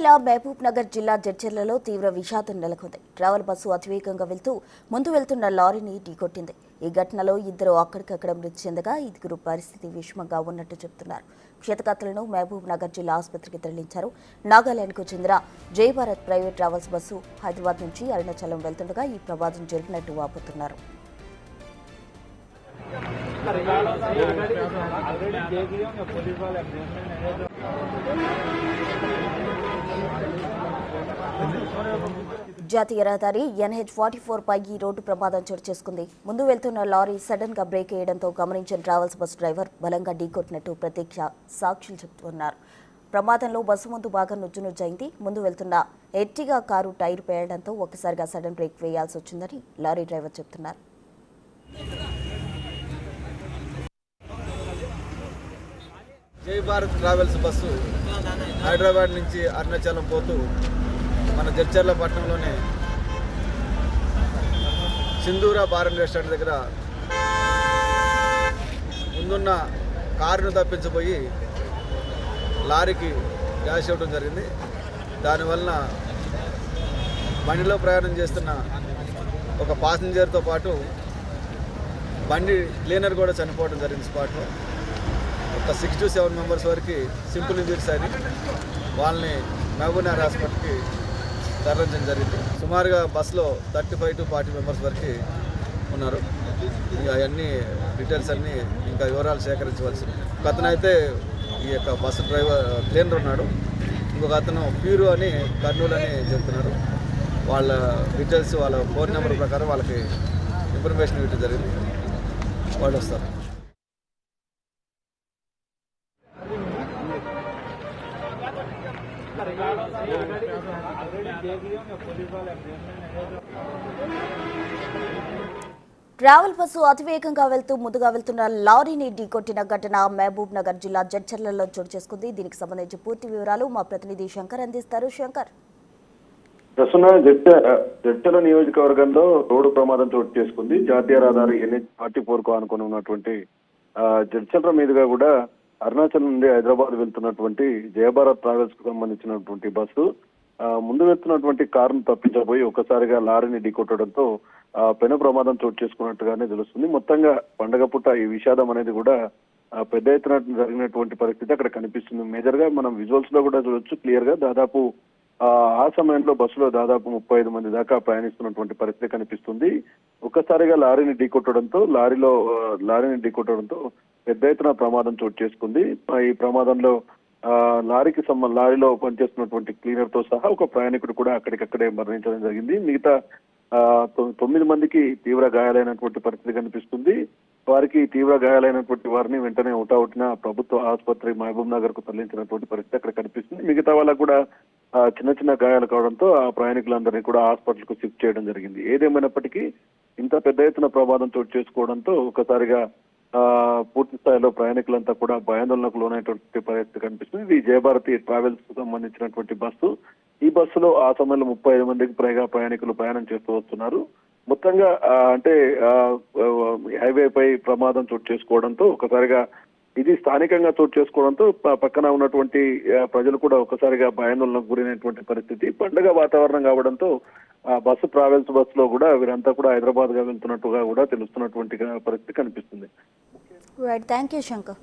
జిల్లా మహబూబ్ నగర్ జిల్లా జడ్చర్లలో తీవ్ర విషాదం నెలకొంది. ట్రావెల్ బస్సు అతివేగంగా ముందు వెళ్తున్న లారీని ఢీకొట్టింది. ఈ ఘటనలో ఇద్దరు అక్కడికక్కడ మృతి చెందగా ఐదుగురు పరిస్థితి విషమంగా ఉన్నట్టు చెబుతున్నారు. క్షతగాత్రులను మహబూబ్ నగర్ జిల్లా ఆసుపత్రికి తరలించారు. నాగాలాండ్కు చెందిన జై Bharat private travels bus Hyderabad నుంచి అరుణాచలం వెళ్తుండగా ఈ ప్రమాదం జరిగినట్టు వాపోతున్నారు. జాతీయ రహదారి NH-44 పై ఈ రోడ్డు ప్రమాదం చోటు చేసుకుంది. ముందు వెళ్తున్న లారీ సడన్ గా బ్రేక్ వేయడంతో గమనించిన ట్రావెల్స్ బస్సు డ్రైవర్ బలంగా ఢీకొట్టినట్టు ప్రత్యక్ష సాక్షులు చెబుతున్నారు. ప్రమాదంలో బస్సు ముందు భాగం నుజ్జునుజ్జైంది. ముందు వెళ్తున్న ఎర్టిగా కారు టైర్ పేలడంతో ఒక్కసారిగా సడన్ బ్రేక్ వేయాల్సి వచ్చిందని లారీ డ్రైవర్ చెబుతున్నారు. జై భారత్ ట్రావెల్స్ బస్సు హైదరాబాద్ నుంచి అరుణాచలం పోతూ మన జడ్చర్ల పట్టణంలోనే సింధూరా బార్ అండ్ రెస్టారెంట్ దగ్గర ముందున్న కారును తప్పించబోయి లారీకి డాష్ ఇవ్వడం జరిగింది. దానివలన బండిలో ప్రయాణం చేస్తున్న ఒక పాసింజర్తో పాటు బండి క్లీనర్ కూడా చనిపోవడం జరిగింది స్పాట్లో. ఒక 6 to 7 మెంబర్స్ వరకు సింపుల్ ఇంజరీస్ అని వాళ్ళని మహబూబ్ నగర్ హాస్పిటల్కి తరలించడం జరిగింది. సుమారుగా బస్సులో 35 to 40 మెంబర్స్ వరకు ఉన్నారు. ఇక అవన్నీ డీటెయిల్స్ అన్నీ ఇంకా వివరాలు సేకరించవలసింది. ఒక అతను అయితే ఈ యొక్క బస్సు డ్రైవర్ క్లీనర్ ఉన్నాడు. ఇంకొక అతను ప్యూరు అని కర్నూలు అని చెప్తున్నారు. వాళ్ళ డీటెయిల్స్ వాళ్ళ ఫోన్ నెంబర్ ప్రకారం వాళ్ళకి ఇన్ఫర్మేషన్ ఇవ్వడం జరిగింది. వాళ్ళు వస్తారు. ట్రావెల్ బస్సు అతివేగంగా ముందుగా వెళ్తున్న లారీని ఢీకొట్టిన ఘటన మహబూబ్ నగర్ జిల్లా జడ్చర్లలో చోటు చేసుకుంది. దీనికి సంబంధించి పూర్తి వివరాలు మా ప్రతినిధి శంకర్ అందిస్తారు. శంకర్, జడ్చర్ల నియోజకవర్గంలో రోడ్డు ప్రమాదం చోటు చేసుకుంది. జాతీయ రహదారి NH-44 ఆనుకొని ఉన్నటువంటి జడ్చర్ల మీదుగా కూడా అరుణాచల్ నుండి హైదరాబాద్ వెళ్తున్నటువంటి జయభారత్ ట్రావెల్స్ కు సంబంధించినటువంటి బస్సు ముందు వెళ్తున్నటువంటి కారును తప్పించబోయి ఒక్కసారిగా లారీని ఢీకొట్టడంతో పెను ప్రమాదం చోటు చేసుకున్నట్టుగానే తెలుస్తుంది. మొత్తంగా పండగ పుట్ట ఈ విషాదం అనేది కూడా పెద్ద ఎత్తున జరిగినటువంటి పరిస్థితి అక్కడ కనిపిస్తుంది. మేజర్ గా మనం విజువల్స్ లో కూడా చూడొచ్చు క్లియర్ గా. దాదాపు ఆ సమయంలో బస్సులో దాదాపు 35 మంది దాకా ప్రయాణిస్తున్నటువంటి పరిస్థితి కనిపిస్తుంది. ఒక్కసారిగా లారీని ఢీకొట్టడంతో పెద్ద ఎత్తున ప్రమాదం చోటు చేసుకుంది. ఈ ప్రమాదంలో లారీలో పనిచేస్తున్నటువంటి క్లీనర్ తో సహా ఒక ప్రయాణికుడు కూడా అక్కడికక్కడే మరణించడం జరిగింది. మిగతా 9 మందికి తీవ్ర గాయాలైనటువంటి పరిస్థితి కనిపిస్తుంది. వారికి తీవ్ర గాయాలైనటువంటి వారిని వెంటనే హుటాహుటిన ప్రభుత్వ ఆసుపత్రి మహబూబ్ నగర్ కు తరలించినటువంటి పరిస్థితి అక్కడ కనిపిస్తుంది. మిగతా వాళ్ళకు కూడా చిన్న చిన్న గాయాలు కావడంతో ఆ ప్రయాణికులందరినీ కూడా హాస్పిటల్ కు షిఫ్ట్ చేయడం జరిగింది. ఏదేమైనప్పటికీ ఇంత పెద్ద ఎత్తున ప్రమాదం చోటు చేసుకోవడంతో ఒకసారిగా పూర్తి స్థాయిలో ప్రయాణికులంతా కూడా భయాందోళనకు లోనైనటువంటి పరిస్థితి కనిపిస్తుంది. ఇది జయభారతి ట్రావెల్స్ కు సంబంధించినటువంటి బస్సు. ఈ బస్సులో ఆ సమయంలో 35 మందికి పైగా ప్రయాణికులు ప్రయాణం చేస్తూ వస్తున్నారు. మొత్తంగా అంటే హైవేపై ప్రమాదం చోటు చేసుకోవడంతో ఒకసారిగా ఇది స్థానికంగా చోటు చేసుకోవడంతో పక్కన ఉన్నటువంటి ప్రజలు కూడా ఒకసారిగా భయాందోళనకు గురైనటువంటి పరిస్థితి. పండుగ వాతావరణం కావడంతో ట్రావెల్స్ బస్సులో కూడా వీరంతా కూడా హైదరాబాద్ గా వెళ్తున్నట్టుగా కూడా తెలుస్తున్నటువంటి పరిస్థితి కనిపిస్తుంది. Thank you Shankar.